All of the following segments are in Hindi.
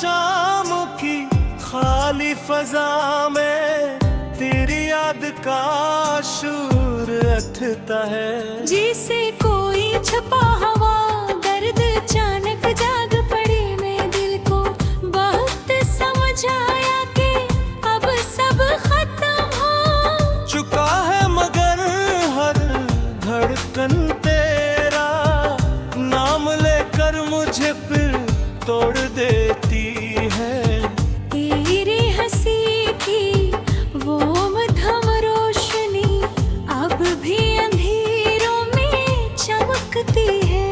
शाम की खाली फजा में तेरी याद का शूर उठता है। जिसे कोई छुपा हवा दर्द अचानक जाग पड़ी, मैं दिल को बहुत समझ आया कि अब सब खत्म हो चुका है, मगर हर धड़कन तेरा नाम लेकर मुझे फिर तोड़ देती है। तेरी हंसी की वो मध्यम रोशनी अब भी अंधेरों में चमकती है,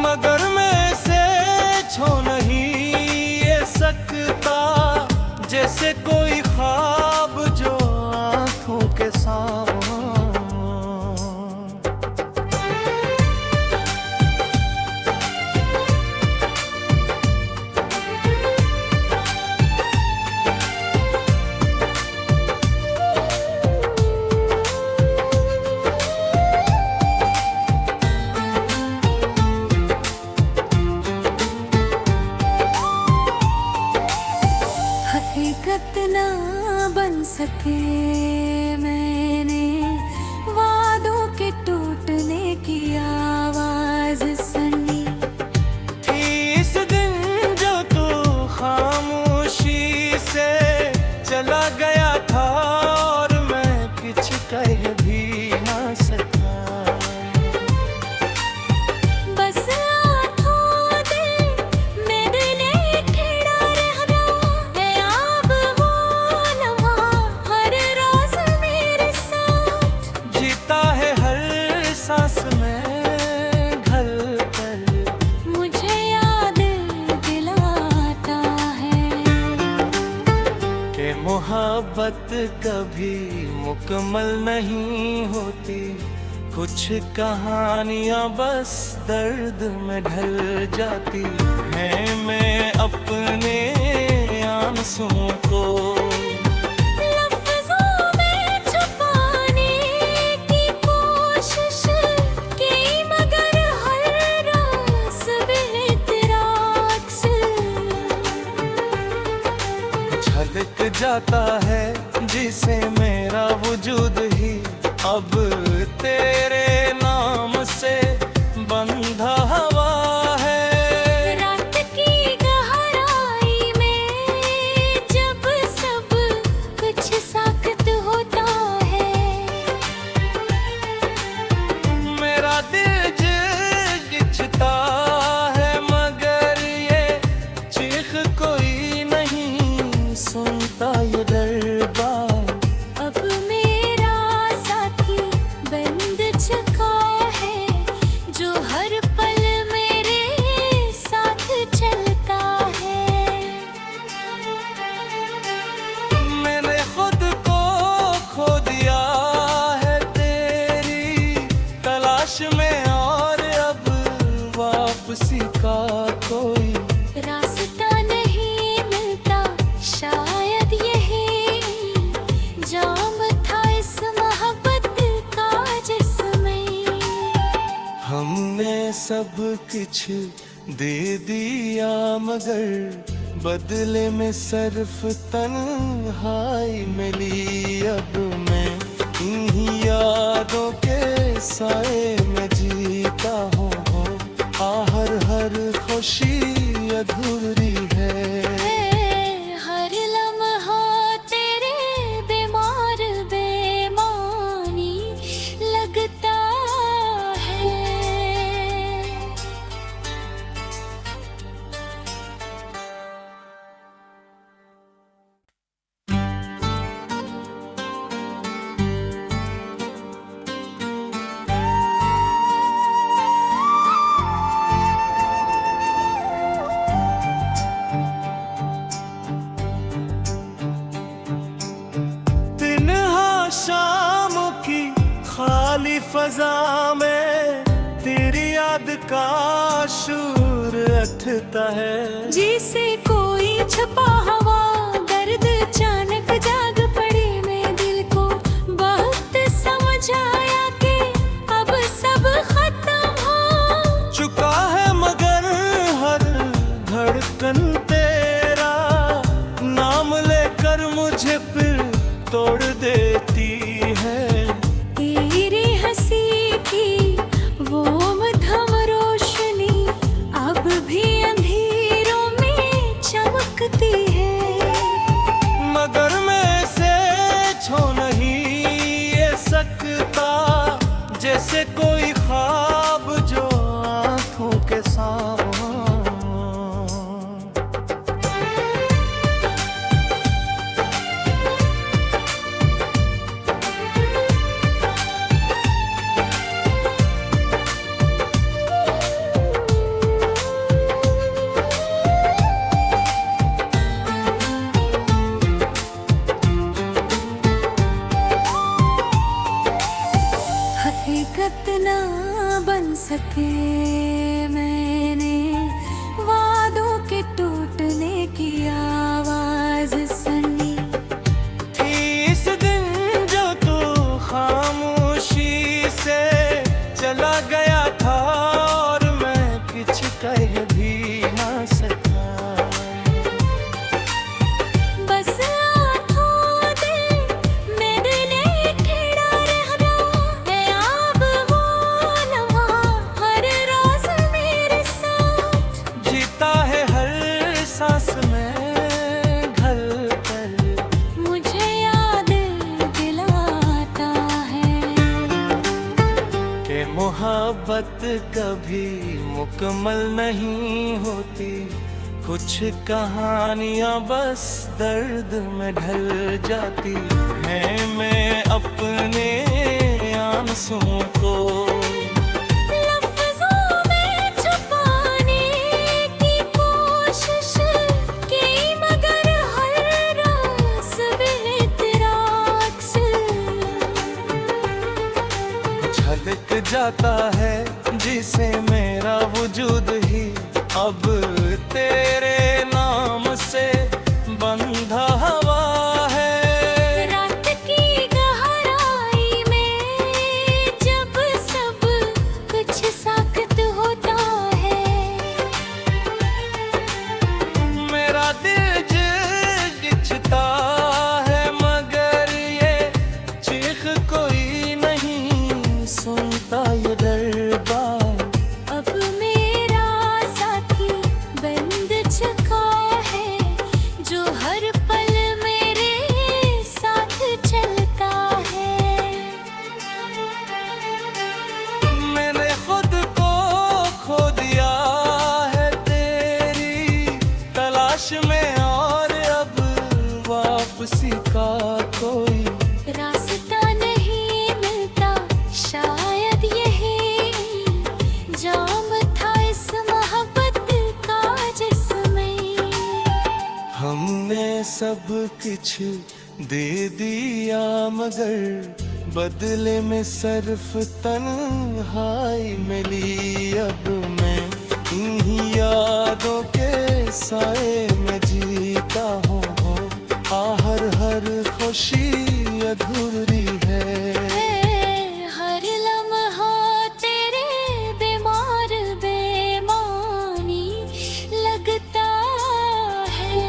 मगर मैं इसे छो नहीं ये सकता, जैसे कोई ख्वाब जो आंखों के सामने। हकीकत ना बन सके मैंने वादों के टूटने की आवाज सुनी। इस दिन जो तू खामोशी से चला गया था और मैं कुछ कह भी ना सका। बस आँखों दे मेरे लिए खड़ा रहना है, अब वो लम्हा हर रोज मेरे साथ जीता है हर सांस में ढल कर, मुझे याद दिलाता है कि मोहब्बत कभी मुकम्मल नहीं होती। कुछ कहानियां बस दर्द में ढल जाती हैं। मैं अपने आंसुओं को लफ्ज़ों में छुपाने की कोशिश की, मगर हर रास बेहतराक से झलक जाता है, जिसे मेरा वजूद ही अब तेरे नाम से बंधा हवा है। रात की गहराई में जब सब कुछ साख्त होता है, मेरा दिल गिचता है, मगर ये चीख कोई नहीं सुनता ये दरबार। अब मेरा साथी बंद चुका है, जो हर पल मेरे साथ चलता है। मैंने खुद को खो दिया है तेरी तलाश में, और अब वापसी का कोई रास्ता नहीं मिलता, शायद यही जाम था इस मोहब्बत का जिसमें हमने सब कुछ दे दिया, मगर बदले में सिर्फ तन्हाई मिली। अब मैं इन्हीं यादों के साए में जीता हूँ, हर खुशी अधूरी है। हर लम्हा तेरे बीमार बेमानी लगता है। शाम की खाली फजा में तेरी याद का शूर उठता है। जिसे कोई छुपा हवा दर्द अचानक जाग पड़ी, मैं दिल को बहुत समझ आया कि अब सब खत्म हो चुका है, मगर हर धड़कन मैंने वादों के टूटने की आवाज सुनी। थी इस दिन जो तू खामोशी से चला गया था और मैं कुछ कह भी ना सका। बस आँखों दे मेरे लिए खड़ा रहना है अब वो लम्हा हर रोज मेरे साथ। जीता है हर सांस में घल कर मुझे याद दिलाता है कि मोहब्बत कभी मुकम्मल नहीं होती। कुछ कहानियां बस दर्द में ढल जाती हैं। मैं अपने आंसुओं को लफ्ज़ों में छुपाने की कोशिश की मगर हर रास बेहतराक्स झलक जाता है जिसे मेरा वजूद ही अब तेरे नाम से बंधा हुआ है। रात की गहराई में जब सब कुछ साख्त होता है। मेरा दिल जिचता है मगर ये चीख कोई नहीं सुनता ये दरबार। अब मेरा साथी बंद चुका है जो हर पल मेरे साथ चलता है। मैंने खुद को खो दिया है तेरी तलाश में और अब वापसी का कोई रास्ता नहीं मिलता शायद यही जाम था इस मोहब्बत का जिसमें। हमने सब कुछ दे दिया मगर बदले में सिर्फ तन्हाई मिली। अब मैं इन्हीं यादों के साए में जीता हूँ। हर खुशी अधूरी है। हर लम्हा तेरे बीमार बेमानी लगता है।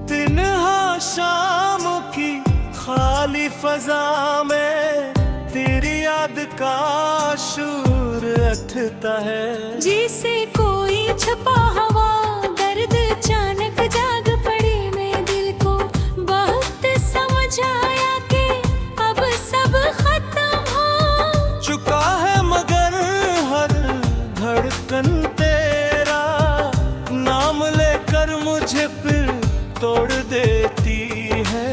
तिन्हा शाम की खाली फजा में तेरी याद का शूर उठता है। जिसे कोई छुपा हवा दर्द अचानक जाग पड़ी मैं दिल को बहुत समझ आया कि अब सब खत्म हो चुका है मगर हर धड़कन तेरा नाम लेकर मुझे फिर तोड़ देती है।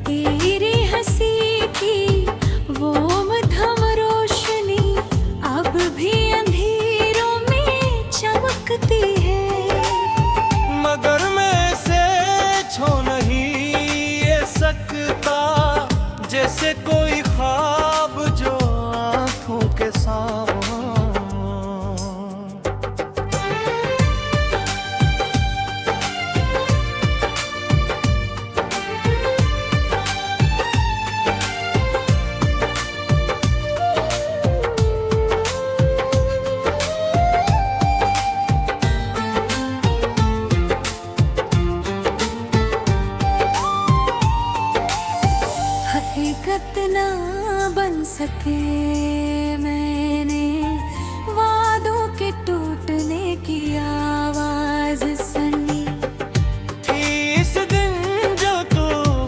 तेरी हंसी की वो मध्यम रोशनी अब भी अंधेरों में चमकती है। मगर मैं से छो नहीं ये सकता जैसे कोई ख्वाब जो आंखों के सामने। हकीकत ना बन सके मैंने वादों के टूटने की आवाज सुनी। थी इस दिन जो तू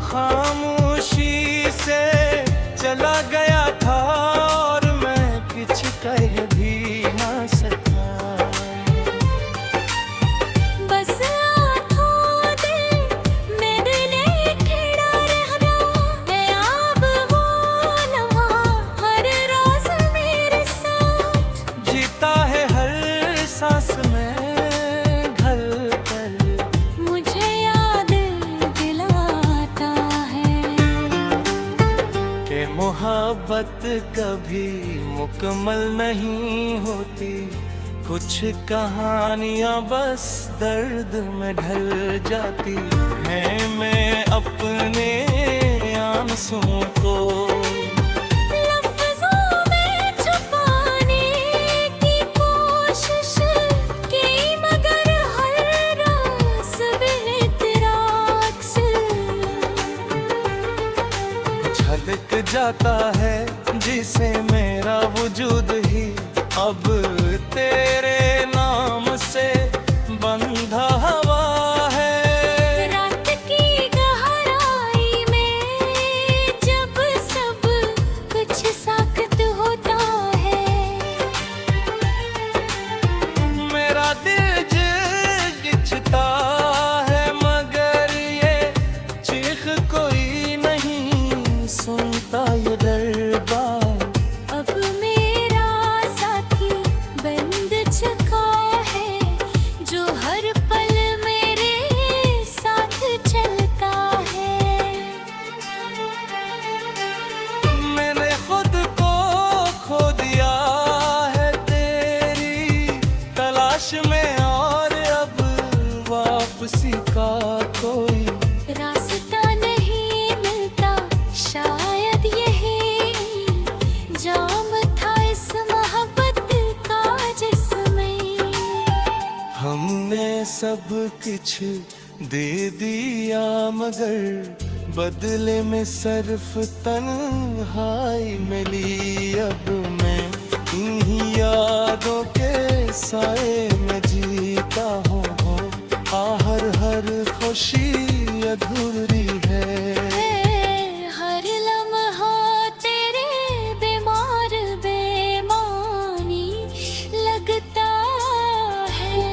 खामोशी से चला गया था और मैं कुछ कह भी ना सका। बस आँखों दे मेरे मोहब्बत कभी मुकम्मल नहीं होती, कुछ कहानियां बस दर्द में ढल जाती हैं। मैं अपने आंसुओं को लफ्ज़ों में छुपाने की कोशिश की, मगर हर रोज़ भी तेरा अक्स झलक जाता है, जिसे मेरा वजूद ही अब तेरे नाम से बंधा हुआ है। रात की गहराई में जब सब कुछ साख्त होता है, मेरा दिल गिचता है, मगर ये चीख कोई नहीं सुनता ये दरबार। अब मेरा साथी बंद चुका है, जो हर पल मेरे साथ चलता है। मैंने खुद को खो दिया है तेरी तलाश में, और अब वापसी का कोई रास्ता नहीं मिलता, शायद यही जाम था इस मोहब्बत का जिसमें हमने सब कुछ दे दिया, मगर बदले में सिर्फ तन्हाई मिली। अब मैं इन्हीं यादों के साए में जीता हूँ, हर खुशी अधूरी है। हर लम्हा तेरे बीमार बेमानी लगता है।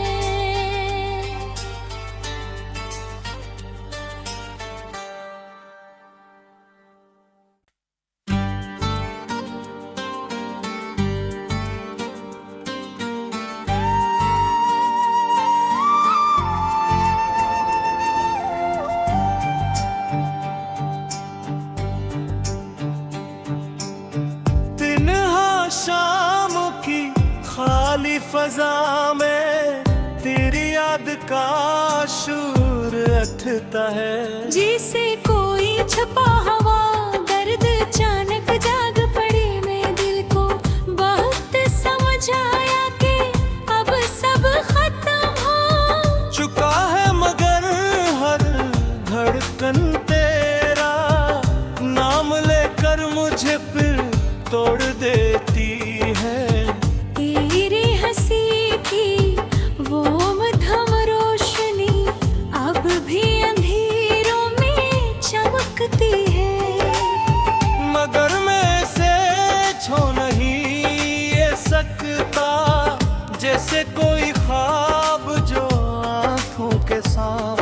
तिन्हा शाम की खाली फजा में तेरी याद का शूर उठता है। जिसे कोई छुपा हवा दर्द अचानक जाग पड़ी, मैं दिल को बहुत समझ आया कि अब सब खत्म हो चुका है, मगर हर धड़कन तेरा नाम लेकर मुझे फिर तोड़ देती है। तेरी हंसी की वो मध्यम रोशनी अब भी अंधेरों में चमकती है, मगर मैं इसे छो नहीं ये सकता, जैसे कोई ख्वाब जो आंखों के सामने।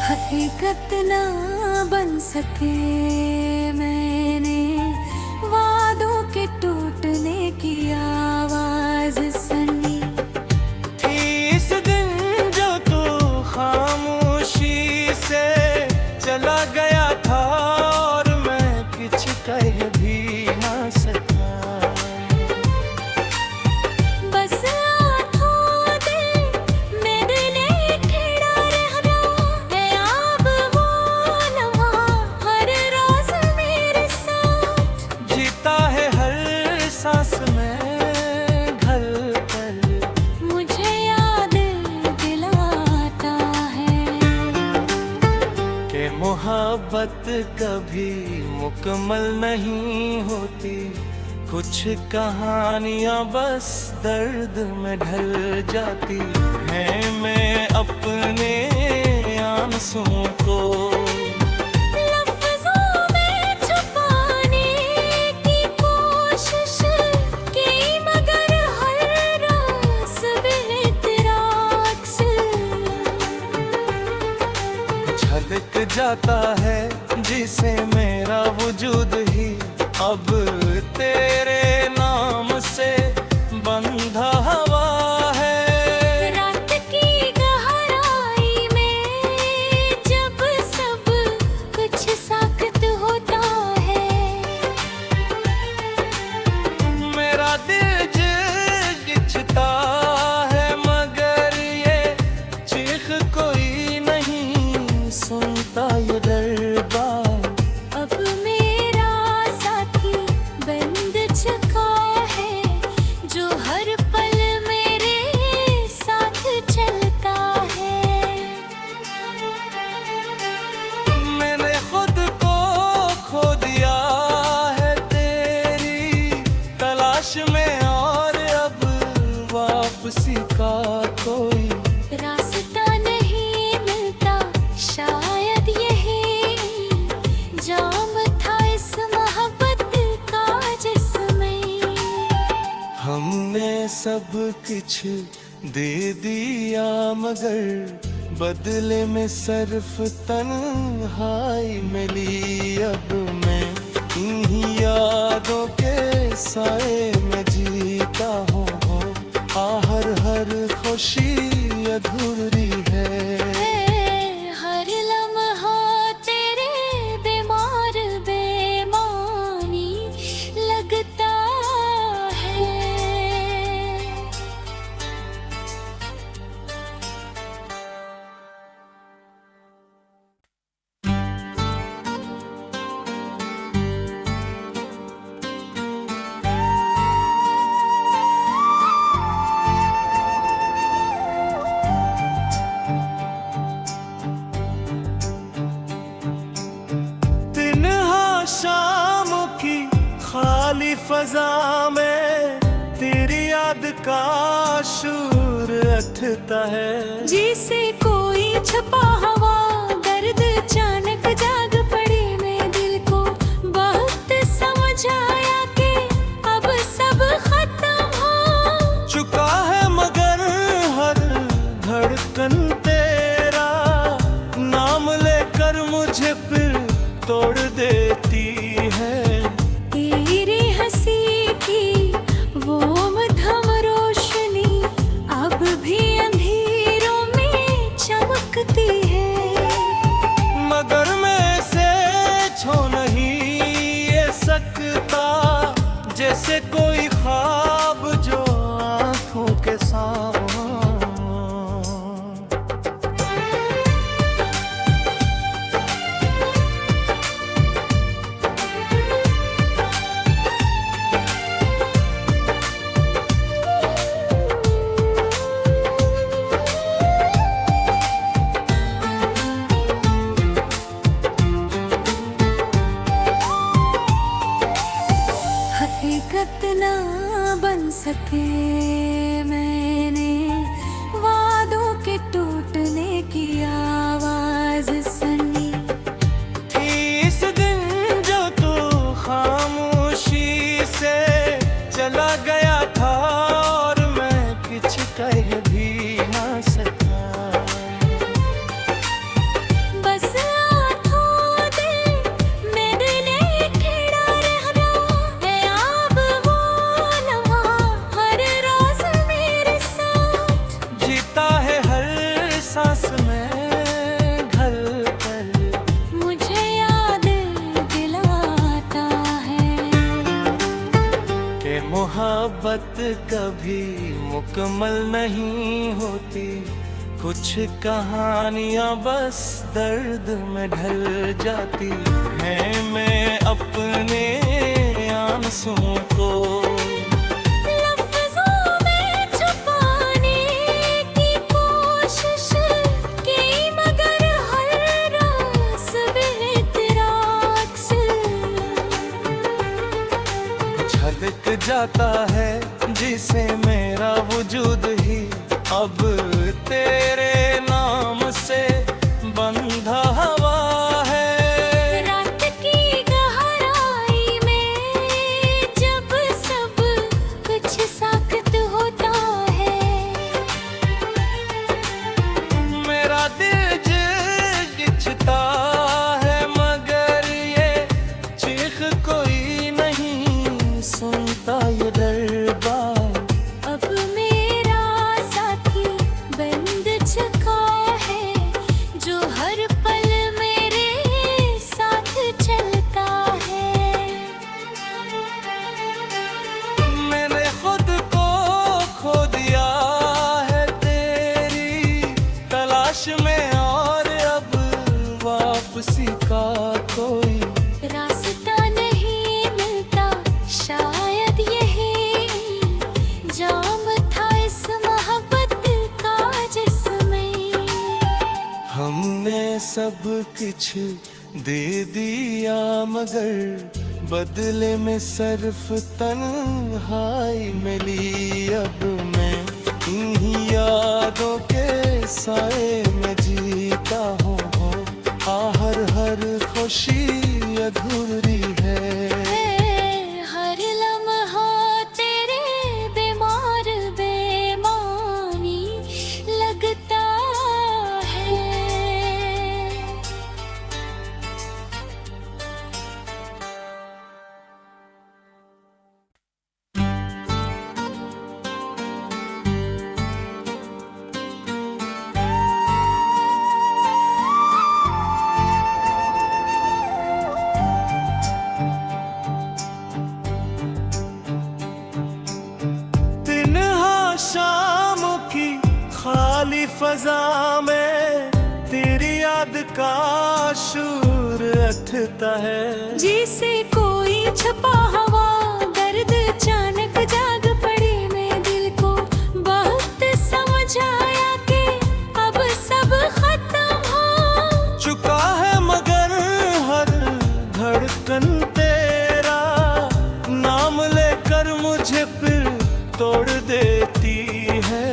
हकीकत ना बन सके, मैंने वादों के टूटने की आवाज सुनी। थी इस दिन जो तू खामोशी से चला गया था, और मैं कुछ कह भी ना सका। बस आँखों दे मेरे लिए खड़ा रहना है, अब वो लम्हा हर रोज मेरे साथ जीता है हर सांस में घल कर, मुझे याद दिलाता है कि मोहब्बत कभी मुकम्मल नहीं होती, कुछ कहानियां बस दर्द में ढल जाती हैं। मैं अपने आंसुओं को लफ्ज़ों में छुपाने की कोशिश की, मगर हर रोज़ भी जाता है जिसे मेरा वजूद ही अब तेरे नाम से बंधा हुआ है। रात की गहराई में जब सब कुछ साख्त होता है, मेरा दिल गिचता है मगर ये चीख कोई नहीं सुनता ये दरबार। अब मेरा साथी बंद चुका है जो हर पल मेरे साथ चलता है। मैंने खुद को खो दिया है तेरी तलाश में और अब वापसी का कोई रास्ता नहीं मिलता, शायद यही जाम था इस मोहब्बत का जिसमें। हमने सब कुछ दे दिया मगर बदले में सिर्फ तन्हाई मिली। अब मैं इन्हीं यादों के साए में जीता हूँ, हर खुशी अधूरी है। हर लम्हा तेरे बीमार बेमानी लगता है। तिन्हा शाम की खाली फजा में तेरी याद का शूर उठता है। जिसे कोई छुपा हुआ दर्द अचानक जाग पड़े मेरे दिल को, बहुत समझ आया कि अब सब खत्म हो चुका है मगर हर धड़कन तेरा नाम लेकर मुझे फिर तोड़ देती है। तेरी हंसी की वो मध्यम रोशनी अब भी अंधेरों में चमकती है। मगर मैं इसे छो नहीं ये सकता, जैसे कोई ख्वाब जो आंखों के सामने। हकीकत ना बन सके मैंने वादों के टूटने की आवाज सुनी। इस दिन जो तू खामोशी से चला गया था और मैं कुछ कह भी ना सका। बस आँखों दिल में दिले खिड़ा रहना है अब वो लम्हा हर रोज मेरे साथ। जीता है हर सांस में घर कर मुझे याद दिलाता है कि मोहब्बत कभी मुकम्मल नहीं होती। कुछ कहानियां बस दर्द में ढल जाती हैं। मैं अपने आंसुओं को लफ्ज़ों में छुपाने की कोशिश की मगर हर रास बेतेरा अक्स झलक जाता है जिसे मेरा वजूद ही अब तेरे नाम से बंधा हुआ है। रात की गहराई में जब सब कुछ साख्त होता है, मेरा दिल गिचता सब कुछ दे दिया मगर बदले में सिर्फ तन्हाई मिली। अब मैं इन्हीं यादों के साए में जीता हूँ। हर खुशी अधूरी है। हर लम्हा तेरे बीमार बेमानी लगता है। खाली फजा में तेरी याद का शूर उठता है। जिसे कोई छुपा हवा दर्द अचानक जाग पड़ी मैं दिल को बहुत समझ आया कि अब सब खत्म हो चुका है मगर हर धड़कन तेरा नाम लेकर मुझे फिर तोड़ देती है।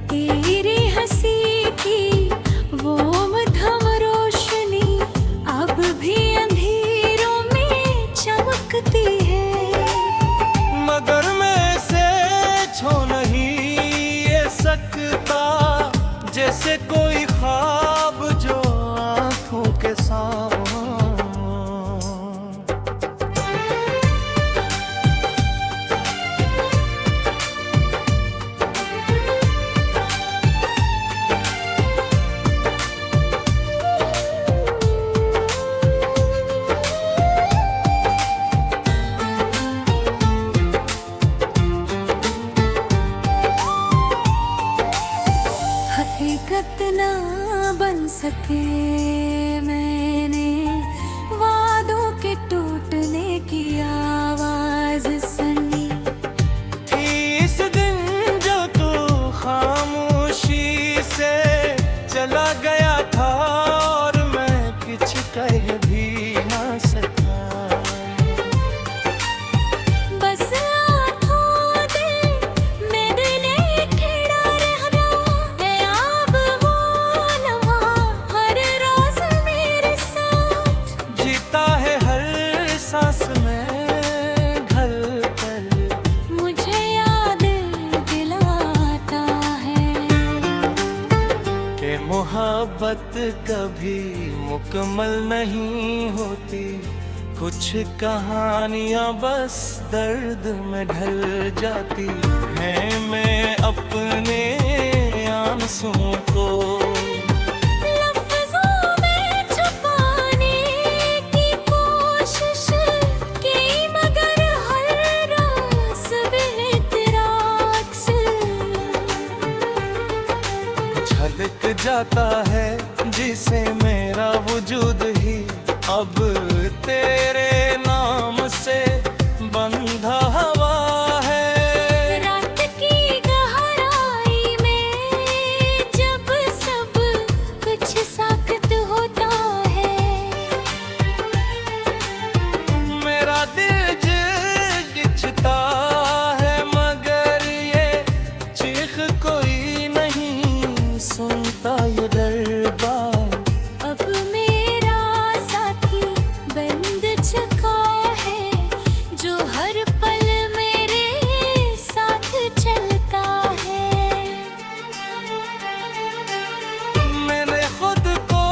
तेरी हंसी की वो मध्यम रोशनी अब भी अंधेरों में चमकती है। मगर मैं इसे छो नहीं ये सकता जैसे कोई ख्वाब जो आंखों के सामने। हकीकत ना बन सके मैंने वादों के टूटने की आवाज सुनी। इस दिन जो तू खामोशी से चला गया था और मैं कुछ कह भी ना सका। बस आँखों दिल मेरे लिए खड़ा रहना है अब वो लम्हा हर रोज मेरे साथ। जीता है हर सांस में घर पर मुझे याद दिलाता है कि मोहब्बत कभी मुकम्मल नहीं होती। कुछ कहानियां बस दर्द में ढल जाती हैं। मैं अपने आंसुओं को लफ्ज़ों में छुपाने की कोशिश की मगर हर रास बेहतरा झलक जाता है जिसे मेरा वजूद ही अब तेरे नाम से बंधा हुआ है। रात की गहराई में जब सब कुछ साख्त होता है मेरा दिल गिचता है मगर ये चीख कोई नहीं सुनता ये दरबार। अब मेरा साथी बंद चुका है जो हर पल मेरे साथ चलता है। मैंने खुद को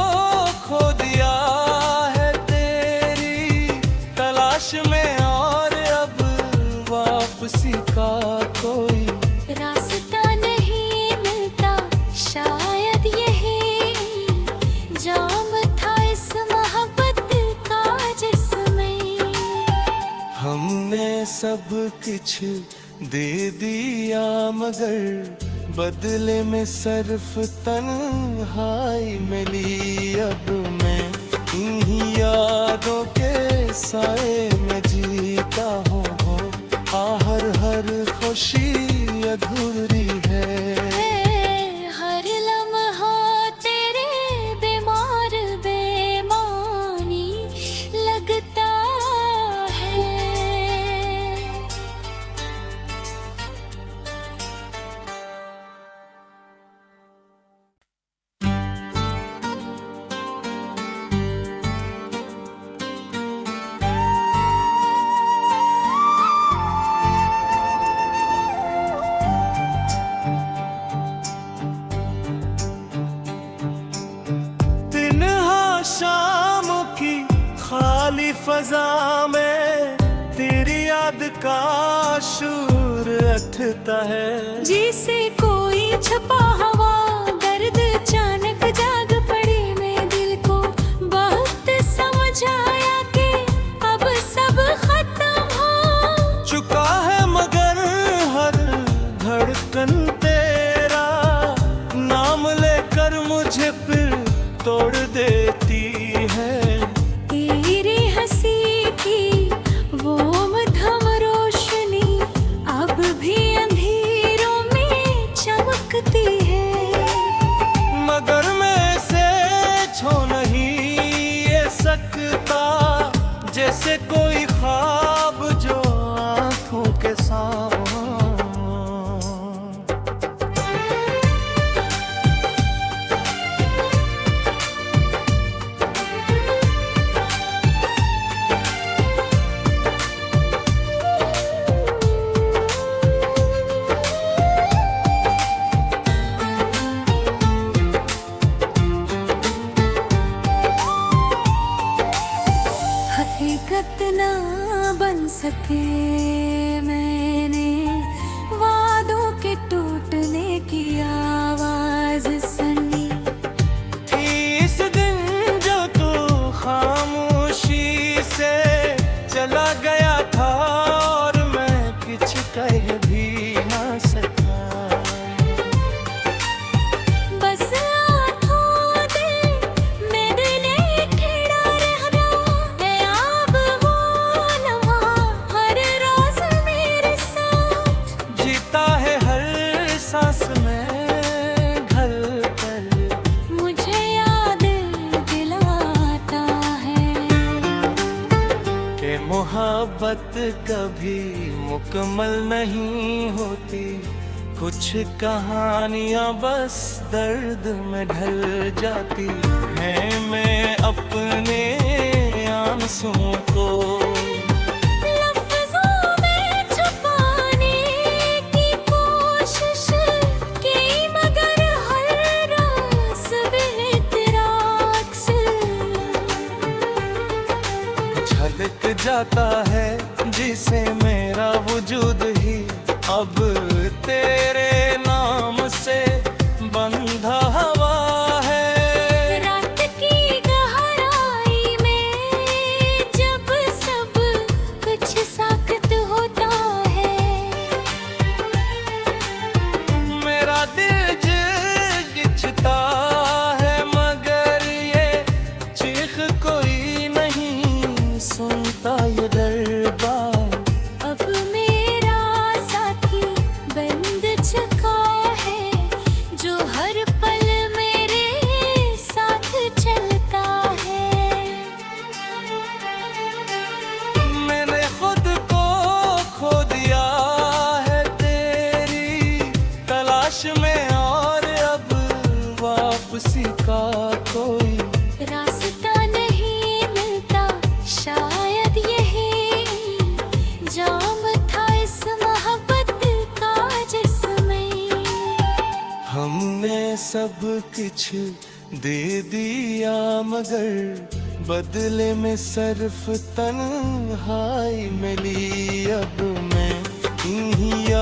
खो दिया है तेरी तलाश में और अब वापसी का कोई रास्ता नहीं मिलता शायद यही जाम था इस मोहब्बत का जिसमें हमने सब कुछ दे दिया मगर बदले में सिर्फ तन्हाई मिली। अब मैं इन्हीं यादों के साए में जीता हूँ। हर खुशी अधूरी है। हर लम्हा तेरे बीमार फजा में तेरी याद का शूर उठता है। जिसे कोई छुपा हवा दर्द अचानक जाग पड़ी मेरे दिल को बहुत समझ आया कि अब सब खत्म हो चुका है मगर हर धड़कन तेरा नाम लेकर मुझे फिर तोड़ देती है। तेरी हंसी की वो मध्यम रोशनी अब भी अंधेरों में चमकती है। मगर मैं इसे छो नहीं ये सकता जैसे कोई ख्वाब जो आंखों के सामने। हकीकत ना बन सके मैंने वादों के टूटने की आवाज सुनी थी इस दिन जो तू खामोशी से चला गया था और मैं कुछ कह भी ना सका। बस आँखों दिल मेरे लिए खड़ा रहना है अब वो लम्हा हर रोज मेरे साथ जीता है हर सांस में घर कर मुझे याद दिलाता है कि मोहब्बत कभी मुकम्मल नहीं होती। कुछ कहानियां बस दर्द में ढल जाती हैं। मैं अपने आंसुओं को लफ्ज़ों में छुपाने की कोशिश की मगर हर रास बेहतराक से झलक जाता है जिसे मेरा वजूद ही अब तेरे नाम से बंधा हवा है। रात की गहराई में जब सब कुछ साख्त होता है मेरा दिल खिंचता है मगर ये चीख कोई नहीं सुनता ये दरबार। अब मेरा साथी बंद चुका है जो हर पल मेरे साथ चलता है। मैंने खुद को खो दिया है तेरी तलाश में और अब वापसी का कोई रास्ता नहीं मिलता शायद यही जाम था इस मोहब्बत का जिसमें हमने सब कुछ दे दिया मगर बदले में सिर्फ तन्हाई मिली। अब मैं इन्हीं